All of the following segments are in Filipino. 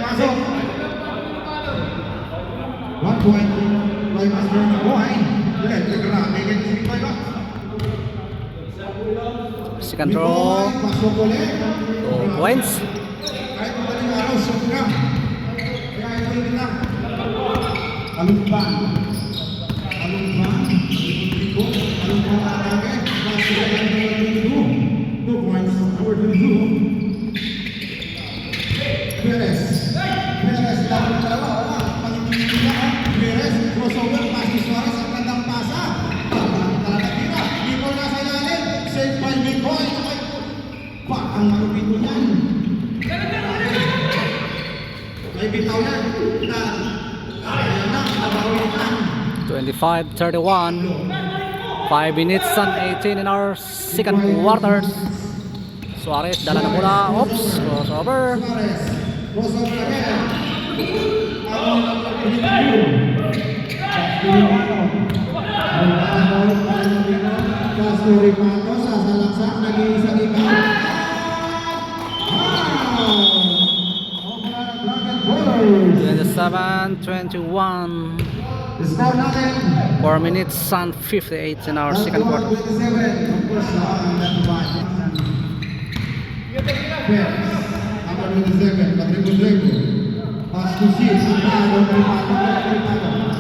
pasok. 1 point by Master Boy. Grabe yan si Boy ba? Second throw. Pasok ulit. 2 points. Kahit madaling araw, shoot ka. Kaya ito yun lang. Alumpan. Alumpan. Alumpan atake. Pasok ulit. 2 points. Number 22. Perez. Perez. Dapat dalawa. Wala. Pangingin nila. Perez. Crossover. Pass to Suarez. Ang gandang pasa. Talaga tira. Bicol nasa ilalim. Saved by Bicol. Pa, ang marupit mo yan. May bitaw yan. Ayan na. Nabawitan. 25-31. 5 minutes and 18 in our second quarters. Suarez dala na bola. Oops, crossover. Suarez. Crossover again. Castro Ripato sa salaksak. Nag-iisang ikaw. Wow! 27-21. Score natin. 4 minutes and 58 in our second quarter. 27. Of course, that one. Number 27, Patrick. Pass to C. Ripato. Ripato number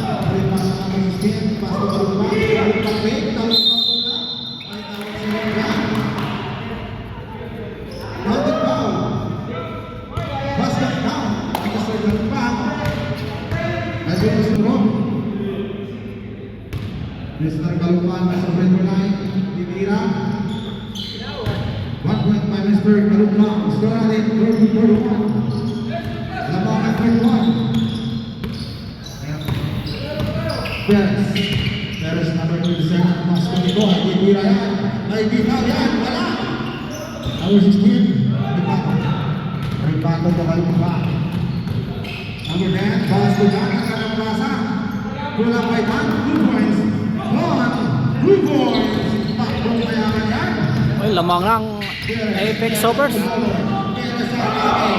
16. Pass to Patrick. Tawag pa mula. Ay tawag si Ripato. Noted foul. Basket down. Ito sa Ripato. Medyo gusto Mr. Kalupan sa front line, Dimira. 1 point by Mr. Kalupan. Score natin 31. Lamang at 31. Perez. Perez number 27. Mas Kumiko. Dimira yan. May bitaw yan. Wala. Number 16. Ripato. Ripato to Kalupan. Number 10. Balas to Jack. Ang plaza. Kulang by 2 points. 2 points. Takbong mayaman yan. Ay, lamang ng Apex Hoppers. Perez sa atake.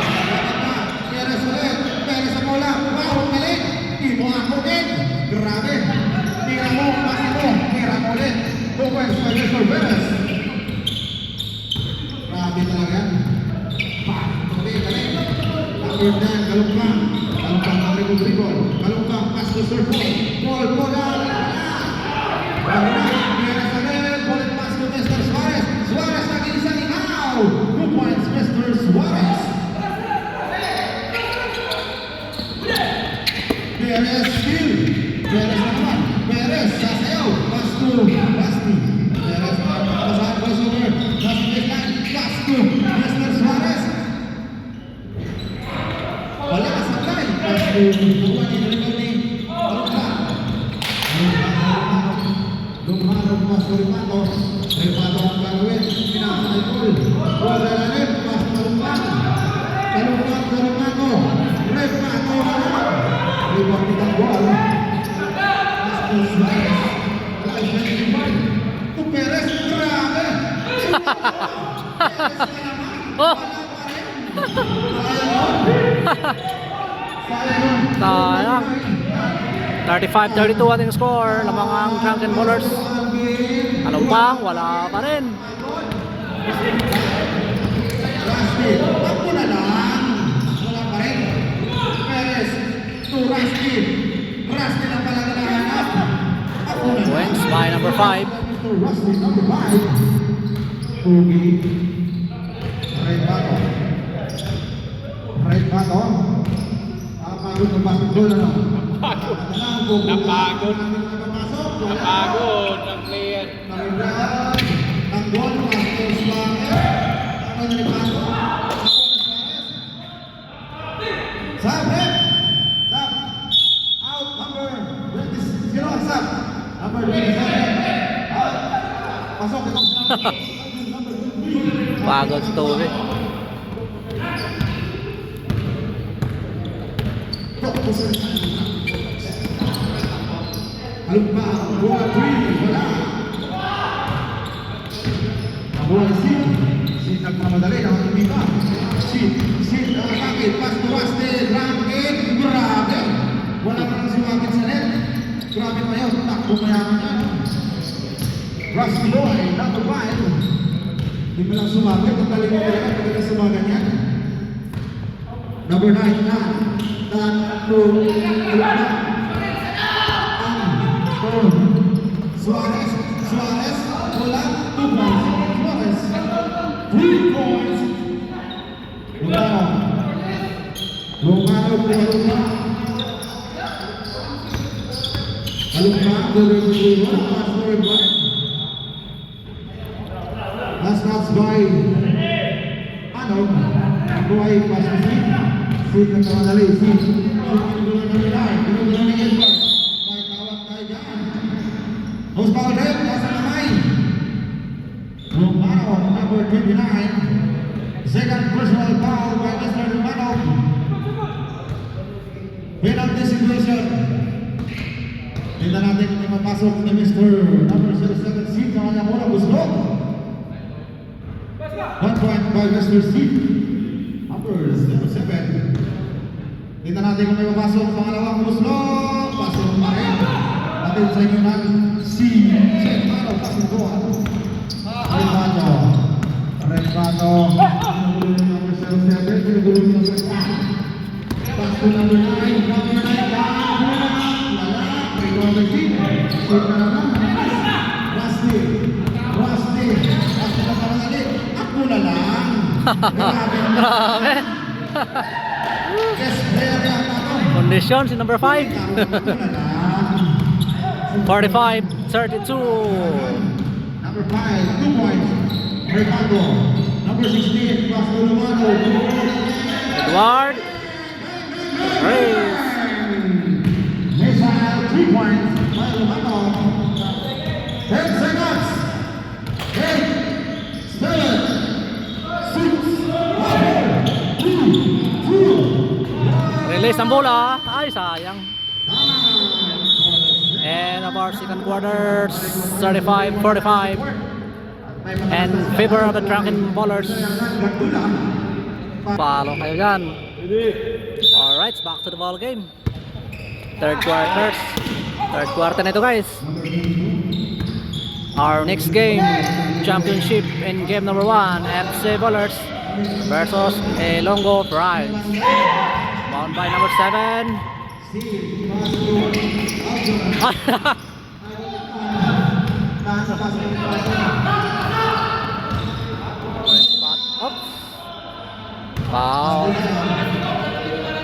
Perez ulit. Perez sa bola. Wow, galing. Di mo ako din. Grabe. Tira mo, pasi mo. Tira mo ulit. 2 points by Mr. Perez. Grabe talaga yan. Galing. Number 10, Kalungkang. Kalungkang ng Rico. Kalungkang, pass to Sir Paul. Paul, bola. Perez again. Bullet pass to Mr. Suarez. Suarez nag-iisang ikaw. 2 points, Mr. Suarez. Perez still. Perez naman. Perez sasayaw. Pass to Basti. Perez pasahan crossover. Pass to baseline. Pass to Mr. Suarez. Wala ka sablay. Pass to Buwan ni Rivaldi. Lumano pass to Ripato. Ripato ang gagawin. Pinasa na goal. Goal na lalim. Pass to Lumano. Kalungkang sa Ripato. Ripato naman. Ripato ang goal. Pass to Suarez. Wala siya ni Ripato. To Perez. Grabe. Perez na naman. Oh! Sayang. 35-32 ating score. Lamang ang Drunken Ballers. Kalumpang, wala pa rin. Rusty, takbo na lang. Wala pa rin. Perez to Rusty. Rusty na pala na nahanap. Takbo na lang. Points by number 5. Mr. Rusty, number 5. Pugi. Ripato. Ripato. Napagod ng basketball ano? Napagod. Napagod ang player. Nangyayan. Tanggol. Pastor Suarez. Tanggol ni Ripato. Sab, Rep. Sab. Out number 20. Sab. Number 27. Out. Pasok itong number 23. Pagod sa tubig. Alumpa, bola 3, wala. Bola Sid nagmamadali, nakatumima. Sid, nakakakit, pass to Rusty, bumayaman yan. Rusty Boy, number 5. Hindi mo lang sumagay, ang galing mo talaga, hindi ka sumagan yan. Number 9, Dan Suarez, wala, 2 points. Suarez, 3 points. Lumano, last pass by Boy Pasisi. Sit na kamadali. Sit. Pinugulan ng Milay. Pinugulan ng Edward. May tawag tayo dyan. Host power red. Nasa kamay. Romano, number 29. Second personal foul by Mr. Romano. Penalty situation. Tingnan natin kung may mapasok ni Mr. number 07 Sid na kanya muna gusto. 1 point by Mr. Sid. Uppers, number 7. Tingnan natin kung may mapasok pangalawang gusto. Pasok pa rin. Atin sa inyo ng si Romano. Pasok ko. Remano. Number 07. Pinugulo ng number 1. Pasok number 9. Number 9. Rusty na pangali. Ako na lang. Grabe. Yes, player na ako. Condition si number 5. Ako na lang. 45-32. Number 5, 2 points. Ricardo. Number 16, Pastor Romano. Edward. Race. Missile, 3 points. By Romano. 10 seconds. 8, 7, 6, 5, 4, 3, 2, Release ang bola. Ay, sayang. And of our second quarter, 35-45. And favor of the Drunken Ballers. Follow kayo dyan. Alright, back to the ball game. Third quarter na ito, guys. Our next game, championship in game number 1, FC Ballers versus Ilonggo Pride. Bound by number 7. Oops. Foul.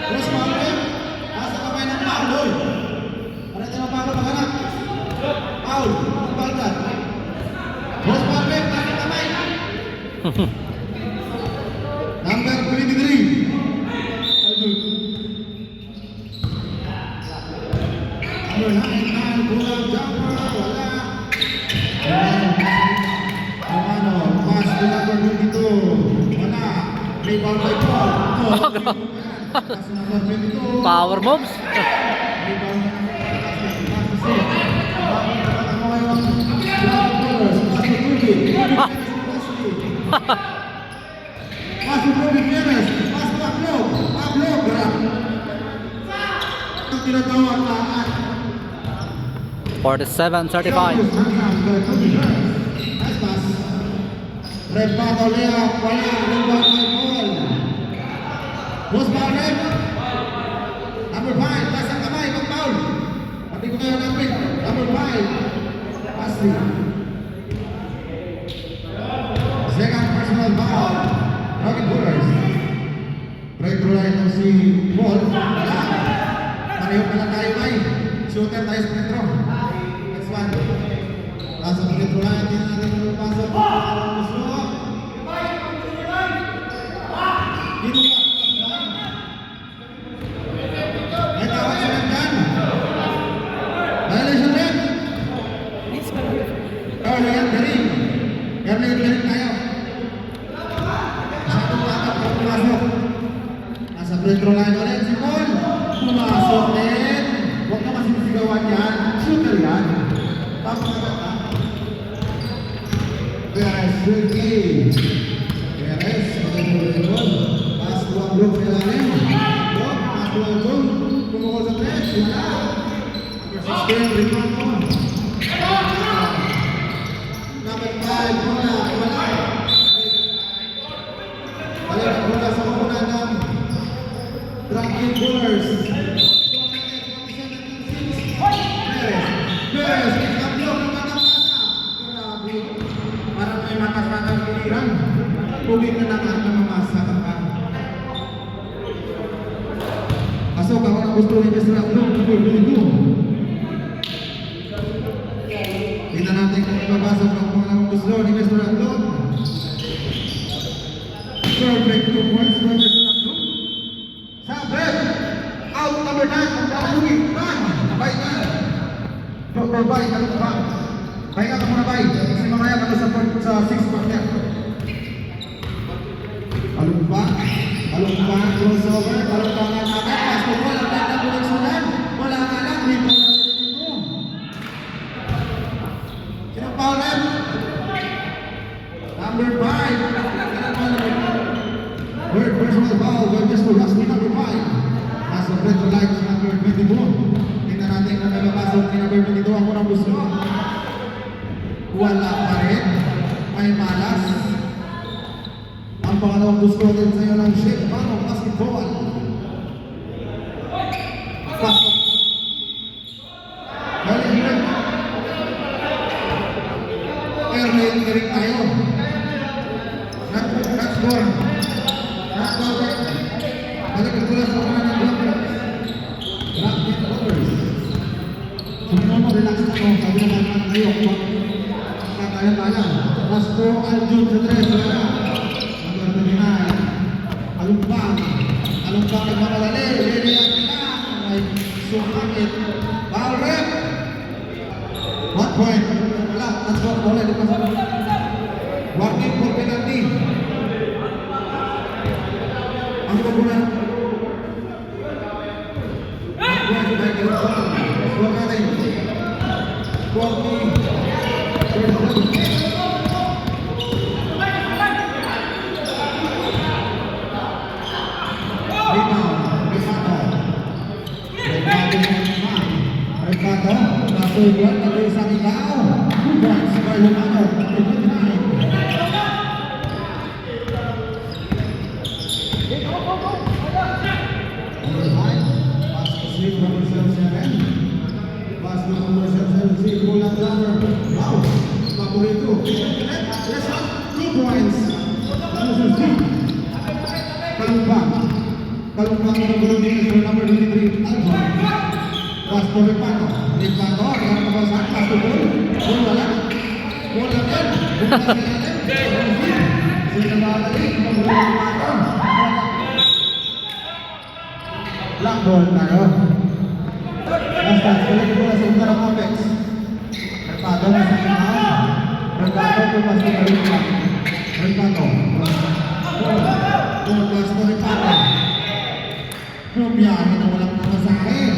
Terus Maulid, nasa kamay ng Paul. Para tayo Paul maghanap. Paul, balkan. Terus Maulid, nasa kamay. Number 23. Number 9, bulang jumper, wala. Romano, pass to number 22. Wala. Rebound by Paul. Pass number 22. Power moves. Masuk Ruby Perez, masuk upload, gerak. Tidak tahu apaan. 47-35. Repato Lea, wala, rebound by Paul. Bos Paul, number 5, pasang kamay, Bang Paul. Pati ko kayo napit, number 5. Pasti. Second personal foul. Rocket Bullers. Retro line ng si Paul. Wala. Pareho pala tayo ay. Shooter tayo sa retro. Next one. Nasa retro line. Hindi natin lumapasok. Dito pa. May tawag sa nandyan. Violation red. Earlier galing. Earlier galing tayo. Nasa retro line ulit si Paul. Pumasok din. Huwag ka masisigawan yan. Shooter yan. Tapos na ka. Perez, Ricky. Perez, magandang pass to ang group sa ilalim. Pass to ang group. Pumukol sa press. Wala. Number 16, Ricardo. Rapid Bullers. Perez, ikablog ng matapasa. Grabe. Parang may matas-matas piliran. Pugit na naman na mamasa ka pa. Pasok ako na gusto ni Mr. Ablog. Tingnan natin kung ibabasok ang mga gusto ni Mr. Ablog. Perfect 2 points for Mr. Ablog. Sabret! Out number 9 ang Dalugi. Run! Bay ka! Bay, kalong ba? Bay ka muna, Bay. Kasi mamaya mag-support sa 6 partner. Kalong ba? Crossover. Kalong ba nga namin? Basketball. Ang ganda po ng sulan. Wala ka lang. Dito na dito. Sinong foul rep? Number 5. Third personal foul by Mr. Rusty, number 5. As of red light number 22. Tingnan natin kung may mapasok ni number 22 ang unang gusto. Wala pa rin. May malas. Ang pangalawang gusto din sa iyo ng shape. Paano? Basketball. Pasok. Balik rin. Airlane rin tayo. Not-score. Balik ang tulas sa mga ng blockers. Rapid Bullers. Sumunod mo, relax na ko. Sabi naman naman kayo. Kakaya-kaya. Rasto Aljun sa 3. Number 29. Alumpang. Alumpang nagmamalali. Lili ang kailangan. Ay sumangit. Foul rep. 1 point. Wala. That's what bola. Warning for penalty. Ang pagkunan. Nasubuan na doon sa ikaw. Buwan si Carlomano. Kalumpang ng gulong ni number 23, Aljon. Pasto Ripato. Ripato, ang kabasan, pasto ball. Ball wala. Ball lang yan. Ball lang yan. Sila babalik. Ball Ripato. Black ball tayo. Basta, sulit ko na sa una ng Apex. Ripato na sa inaw. Ripato, pumasto na Ripato. Ripato. Ball, pasto Ripato. Bumiyahin na walang namasahe.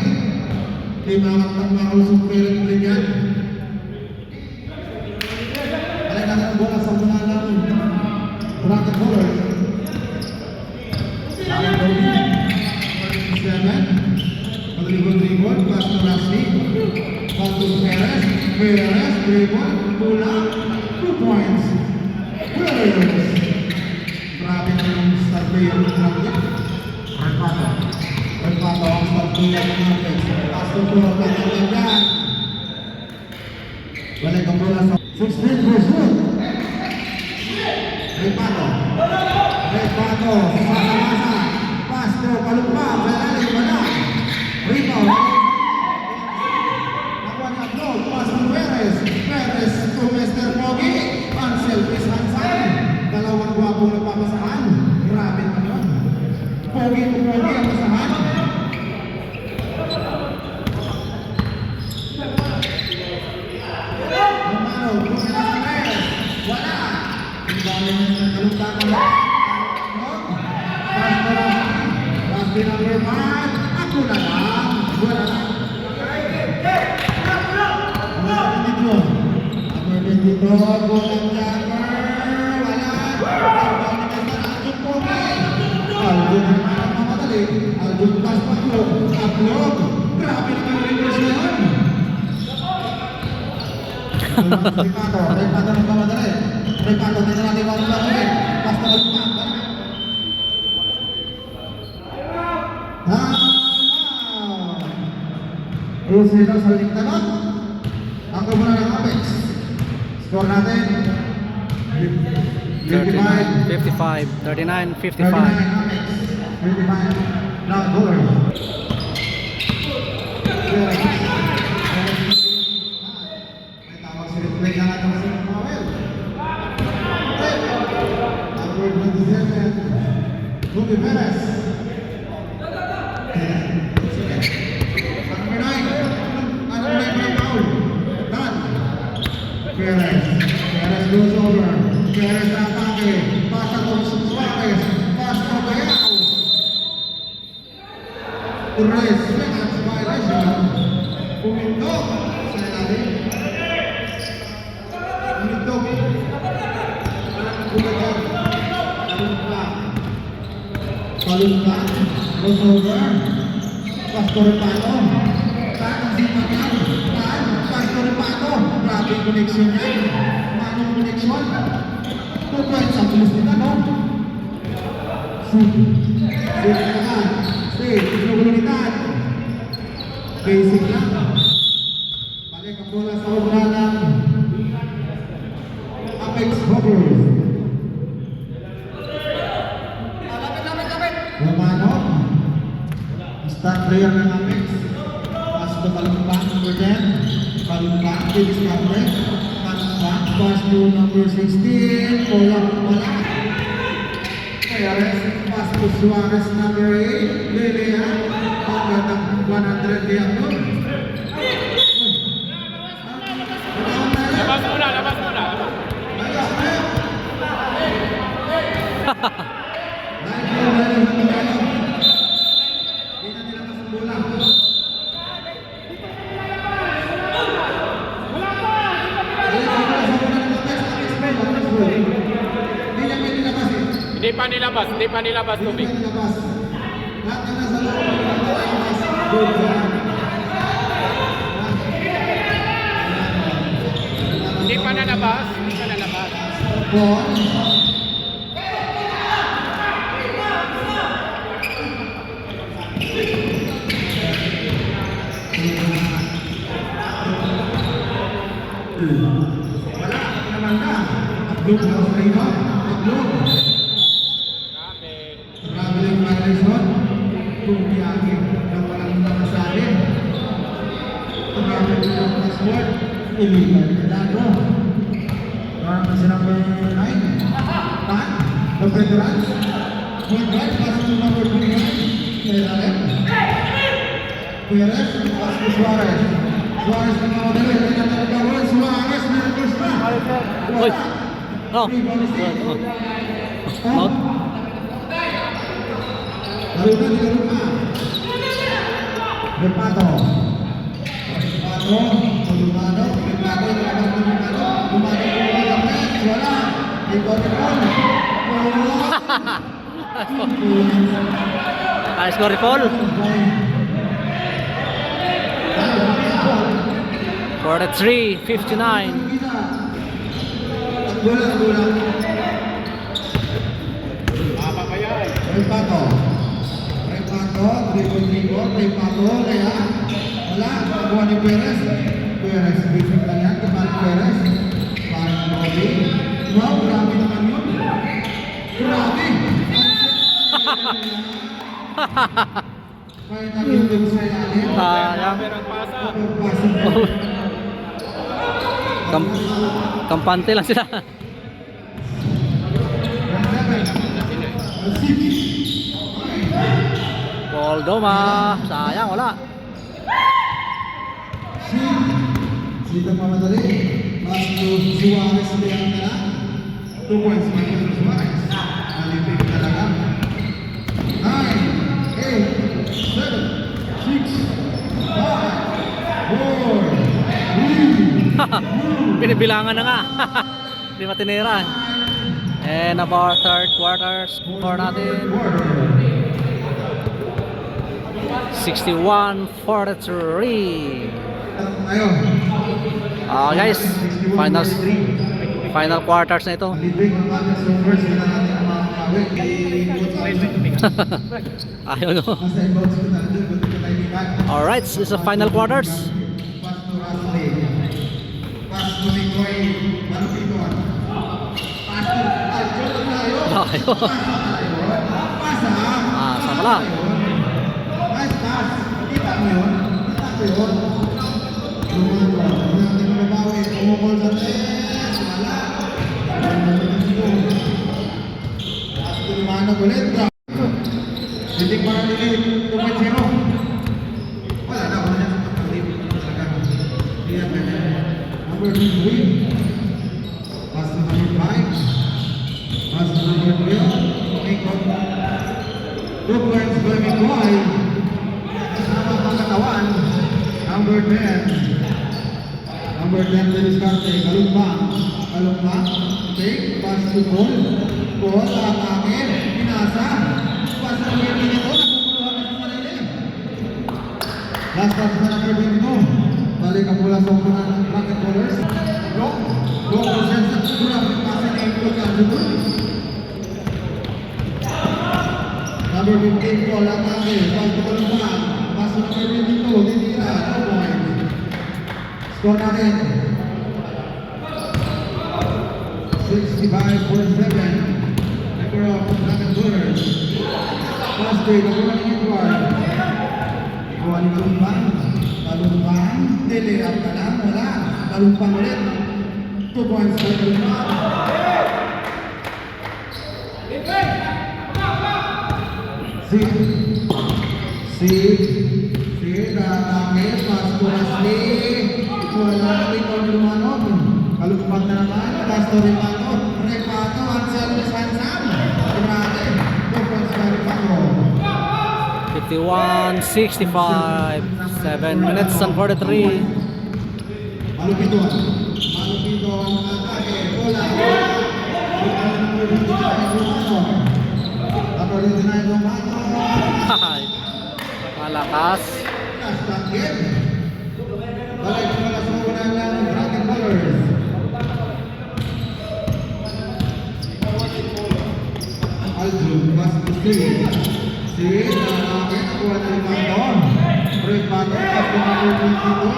Di makakatang makalusong parent rin yan. Alay natin ang bola sa muna ng Rapid Bullers. Sabi Bobby. 7. Pag-ribon-ribon. Pass to Rusty. Pass to Perez. Perez. Ribon. Pula. 2 points. Bullers. Grabe na yung star player ng Rapid. Ripato. Ripato ang star player ng Rapid. Pass to Pro. Pagkakas dyan. Balik ang bola sa 16 pursuit. Ripato. Ripato. Sasa-masa. Pass to Kalumpang. Lalalim wala. Ripato. Nakuha ni Ablog. Pass to Perez. Perez to Mr. Pogi. Unselfish Hansan. Dalawang guwapong nagpapasahan. Grabe na yun. Pogi to Pogi ang pasahan. Romano, Pogi na sa Perez. Wala. Ang dami ng Kalumpang wala. Pass to Rusty number 5. Ako na lang. Wala na. Number 22. Bulang Jagger. Wala. Aljun Pogi. Aljun ang mamadali. Aljun pass pa Ablog. Ablog. Grabe naman yung reverse na yun. Ripato. Ripato ng mamadali. Ripato. Tingnan natin yung mamadali. Pass na Kalumpang. Timeout! Ayun sila sa ulit tanong. Ang kumuna ng Apex. Score natin. 55. 55, 39, 55. 39 Apex. 55. Now, goal. May tawag si Replay na natin sa Mawel. Number 27. Ruby Perez. Number 9. Number 9 for the foul. Done. Perez. Perez goes over. Perez na atake. Pasa to Suarez. Pass to Bayao. Torres. That's violation. Puminto sa ilalim. Puminto. Walang kumagal. Palumpa. Crossover. Pastor Pato. Tanong si Pagal. Pastor Pato. Grabe connection yan. Manong connection. 2 points ang pulis nila, no? Sige naman. Sige, pinagululitan. Basic lang. Balik ang bola sa obra ng Apex Hoppers. Romano. Start player ng Apex. Pass to Palumpa, number 10. Palumpa, Davis Cabre. Palumpa, pass to number 16. Bola wala. Perez, pass to Suarez, number 8. Lelea. Ang gandang 100 liyak yun. Labas muna, labas muna. Hindi pa nilabas tubig. Hindi pa nalabas. Wala, naman na. Ablog na sa iyo. Ablog. Traveling violation. Kung biyagi na walang nakasabi. Traveling ng password. Illegal na dado. Parang kasi number 9. Tan. The veterans. Point right. Pass to number 29. Perez. Perez. Pass to Suarez. Suarez na mamadali. Tinatawag Suarez. Nervous na. Uy. Oh. Out. Lalunan, dilalunan. Berpato. Berpato. Lumado. Berpato. Lumado. Wala. Ikot-ikot. Ayos ko, Ripol. 43-59. Bola. Mama pa yan. Berpato. Berpato. Kaya. Wala. Nakuha ni Perez. Perez. Basic lang yan. Kembali Perez. Parang Bobby. Wow, grabe naman yun. Grabe. Kaya nag-ibig sa ilalim. Sayang. Pero ang pasa. Kampante lang sila. Paul Doma. Sayang, wala. Sino mamadali? Pass to Suarez bilang na. 2 points Michael Suarez. Alipin talaga. 9, 8, 7, 6, 5, 4, 3, Pinibilangan na nga. Di matinira. And about third quarter score natin 61-43. Ayun. Guys, final quarters na ito. Alipin ang mga Suarez. Hindi na natin ang mga kawin. Ayaw no. Nasa inbounds ko na doon, buti ka tayo ikan. Alright, this is the final quarters. Pass to Rasley. Pass to Nicoy. Malupiton. Pass to Aljon tayo. Ayaw. Pass ha. Sa pala. Nice pass. Kita mo yun. Kita ko yun. Lumano. Natin mabawi. Umukol sa test. Wala. Pass to Lumano ulit. Hindi pa nalilip. 2.0. Wala na. Wala na. Number 3. Pass to number 5. Pass to number 3. Ikot. 2 points by Mikoy. Kasama pang katawan. Number 10. Number 10 to diskarte. Kalumpang. Kalumpang. Take. Pass to Paul. Paul. Atake. Pinasa. Pass to number 22. Nakukuluhan na sa sarili. Last pass na number 22. Balik ang mula sa upunan ng bracket ballers. Long. Long presence at sigura. Pasa na yung ikot ang siguro. Number 15 Paul Atake. Pass to Kalumpang. Pass to number 22. Titira. No point. Score natin. 65-47. Number of bracket ballers. Pass to Kalumpang ng Edward. Ikuha ni Kalumpang. Kalumpang. Dili up ka lang. Wala. Kalumpang ulit. 2 points by Kalumpang. Si Atake. Pass to Rasley. Wala na rin Tony Lumanov. Kalumpang na naman. Pass to Repato. Repato. Ansel Sansam. Grabe. 2 points by Repato. 51-65. 7 minutes and 43. Malupiton. Malupiton. Atake. Bola. Number 59 Romano. Number 59 Romano. Malakas. Last back game. Balik sa mga sumunan ng bracket ballers. Aljun. Pass to Steve. Si Atake. Nakuha na yung Bandon. Repato. Pass to number 22.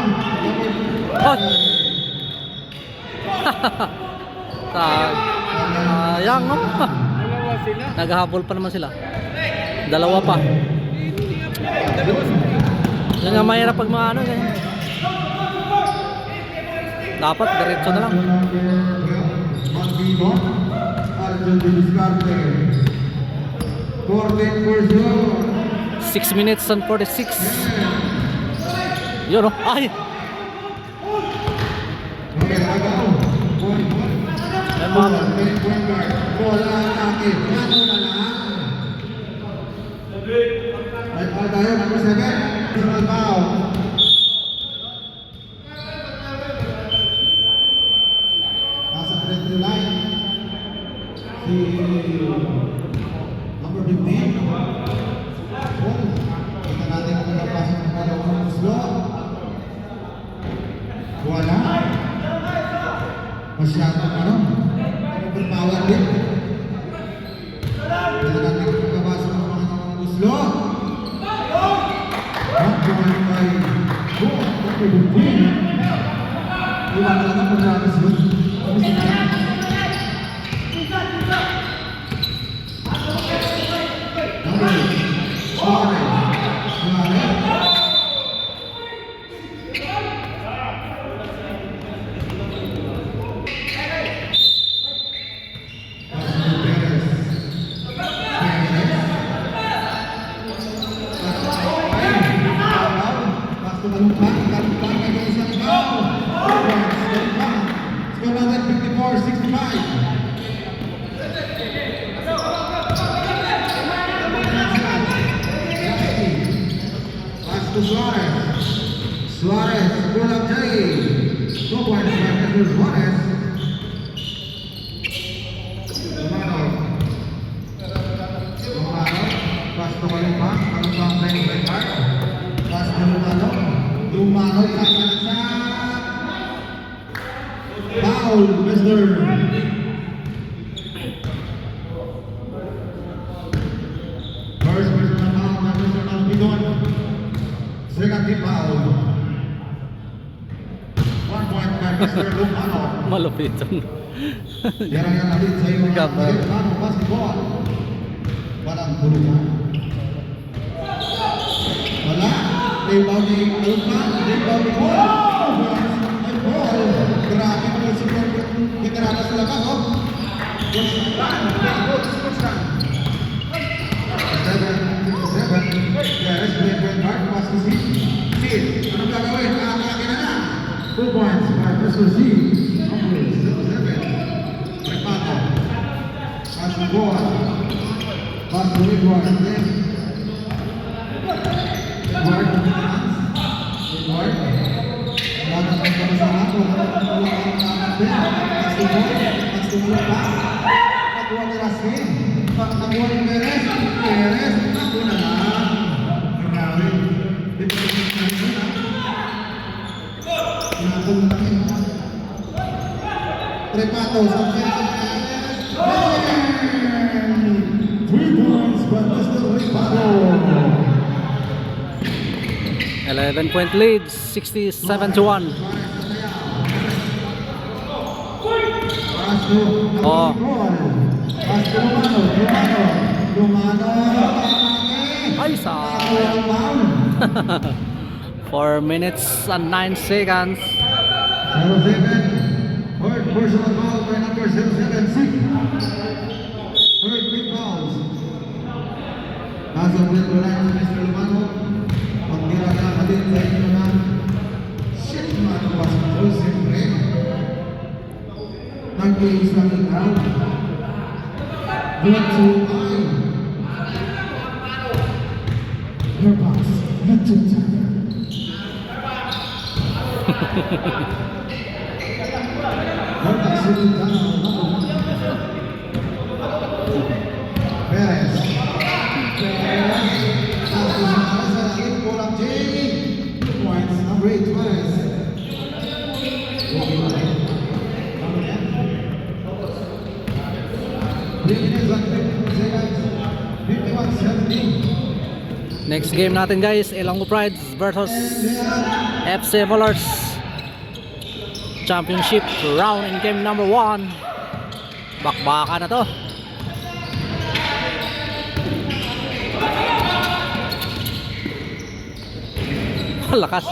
Sayang no? Dalawa sila. Naghahabol pa naman sila. Dalawa pa. Yan nga mahirap pag mga ano ganyan. Dapat diretso na lang. Magbibo. Arjun de Discarte. 14 6 minutes and 46. Yun no? Ay! Okay, agaw. Yan mga Bola Atake. Ano na lang? Right foul tayo, number 7. Personal foul. Nasa free throw line. Si number 15. Paul. Kita natin kung napasok ng bola ng Muslo. Wala. Masyadong ano? Overpower din. Kita natin kung napasok ng mga Muslo. One by Paul. Number 15. Iwan talaga po sa atas yun. Number 8. Suarez. Suarez, bola jai. 2 points by Pedro Suarez. Lumano. Pass to Kalumpang. Kalumpang playing by Mark. Pass to Lumano. Lumano sa foul, Mr. penalty foul. 1 point by Mr. Lumano. Malupit. Yan ang natin sa iyo mga Gabay. Lumano basketball. Walang tulugan. Wala. Rebound ni Lumano. Rebound ni Ball. Ay Ball. Grabe mo si Ball. Kikarana sa labas. Good stand. 7. Yes, Brent Hart. Pass to C. Anong gagawin? Akin na. 2 points by Mr. C. Number 7. Repata. Pass to Ball. Pass to Edward. Edward. Edward. Lahat ng pagkakasahan ko. Pass to Ball. Pass to Ball. Pagkuha ni Raskin. Pagkuha ni Perez. Perez. Ako na lang. Grabe. Di ba ito na? Pinatong na lang. Trepato sa Perez. 3 points by Mr. Trepato. 11-point lead, 67-1. Pass to Oh. Pass to Lumano. Ay, sayang. 4 minutes and 9 seconds. 07. Third personal foul by number 076. Third big fouls. Nasa ulit ko lang si Mr. Lumano. Pag nilagakalit sa inyo na shit Lumano basketball, siyempre. Nag-iis lang ikaw. Good to eye. Your boss, not too tired. Perez. Points, number 8, Perez. 3 minutes and 54 seconds. 51-17. Next game natin guys, Ilonggo Prides versus FC Ballers. Championship round in game number 1. Bakbaka na to. Lakas.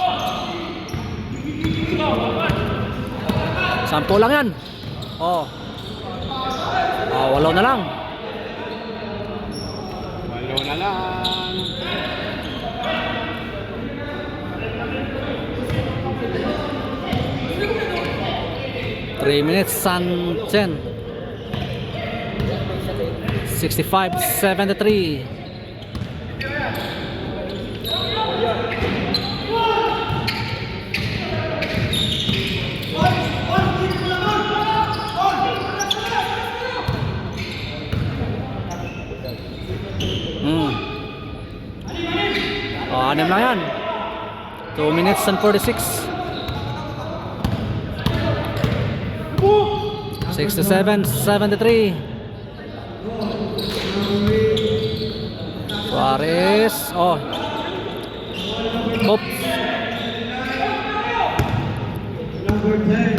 10 lang yan. Oh. 8 na lang. Walo na lang. Three minutes and 10. 65-73. Oh, 6 lang yan. 2 minutes and 46. 67-73. Suarez. Oh. Oops. Number 10.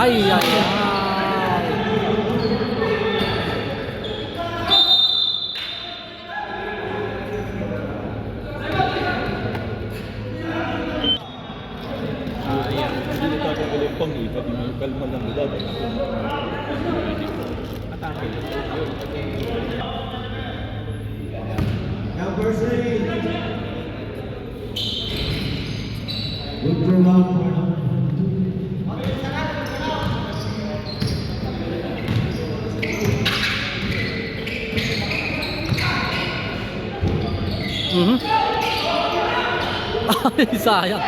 Ay, ay, ay. Kalma lang nila. Atake. Number 3. Good throw out. Ay, sayang.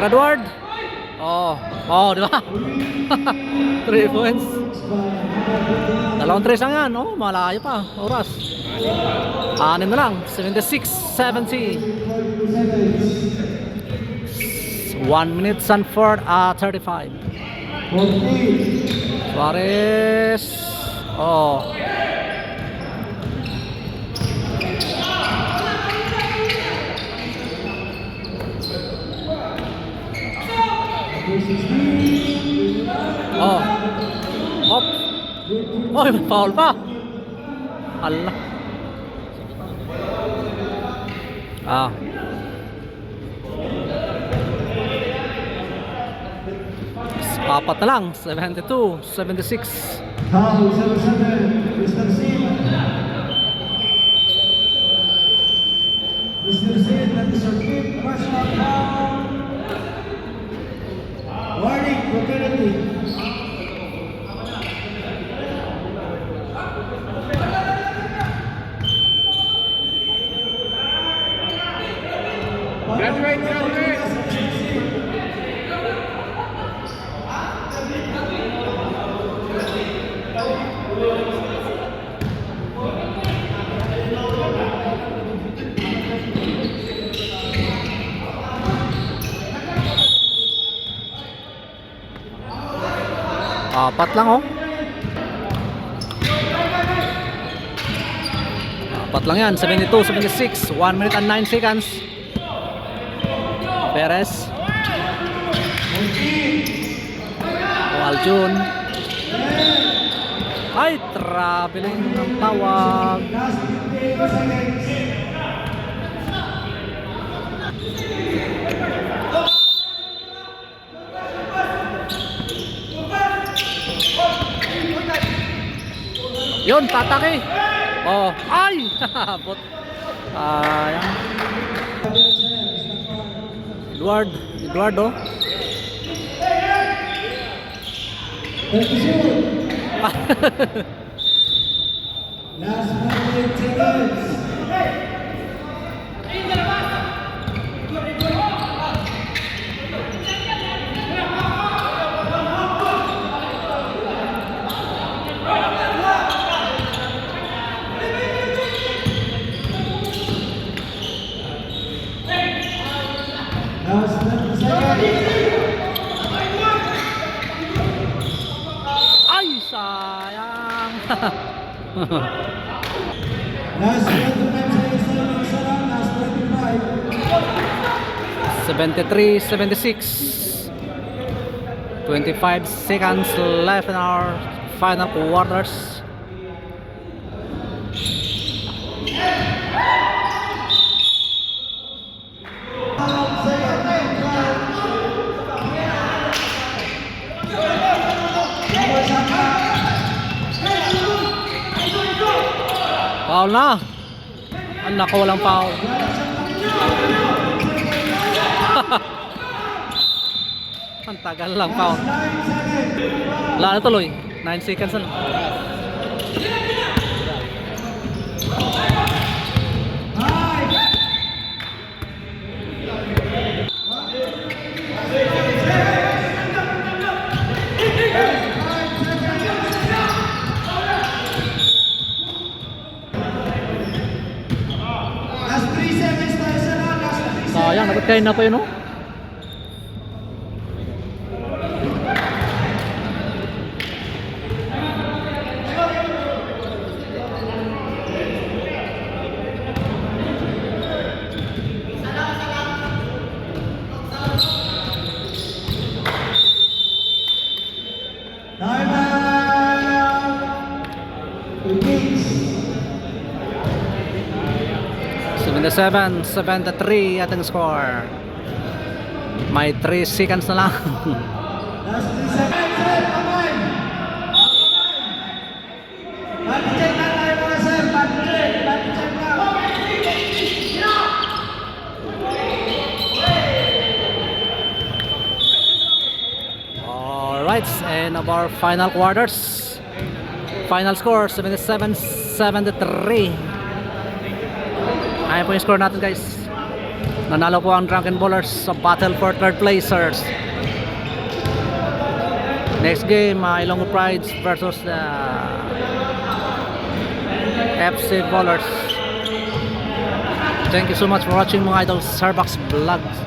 Edward. Oh, Oh, di ba? 3 points. Dalawang tres lang yan. Oh, malayo pa. Oras. Anin na lang. 76-70. 1 minute and 35. Suarez. Oh. Oh. Hop. Oh, may foul pa. Allah. Ah. Apat na lang. 72, 76. Foul 7-7, Mr. Sid. Mr. Sid, that is your fifth personal foul. Warning, penalty. Graduate, graduate. Apat lang oh. Apat lang yan. 72, 76. 1 minute and 9 seconds. Perez. Oh, Aljun. Ay, traveling ng tawag. Yun, tatake. Oh, ay! Bot. Ayan. Eduardo. Last 1 seconds. Last 10 seconds. Ay, sayang. Last 25 seconds na lang isa lang. Last 25. 73-76. 25 seconds left in our final quarters. Foul na. Ang nako, walang foul. Ang tagal lang foul. Wala na tuloy. 9 seconds na lang. Last 3 seconds na isa lang. Last 3 seconds. Sayang, dapat kayo na pa yun, no? Time out. Begins. 77-73 ating score. May 3 seconds na lang. Last 3 seconds. Sir, kamay. Body check na tayo mga sir. Body check. Body check na. Alright, and of our final quarters. Final score 77-73. Ayan po yung score natin, guys. Nanalo po ang Drunken Ballers sa battle for third placers. Next game, Ilonggo Prides versus FC Ballers. Thank you so much for watching mga idol Starbucks Vlogs.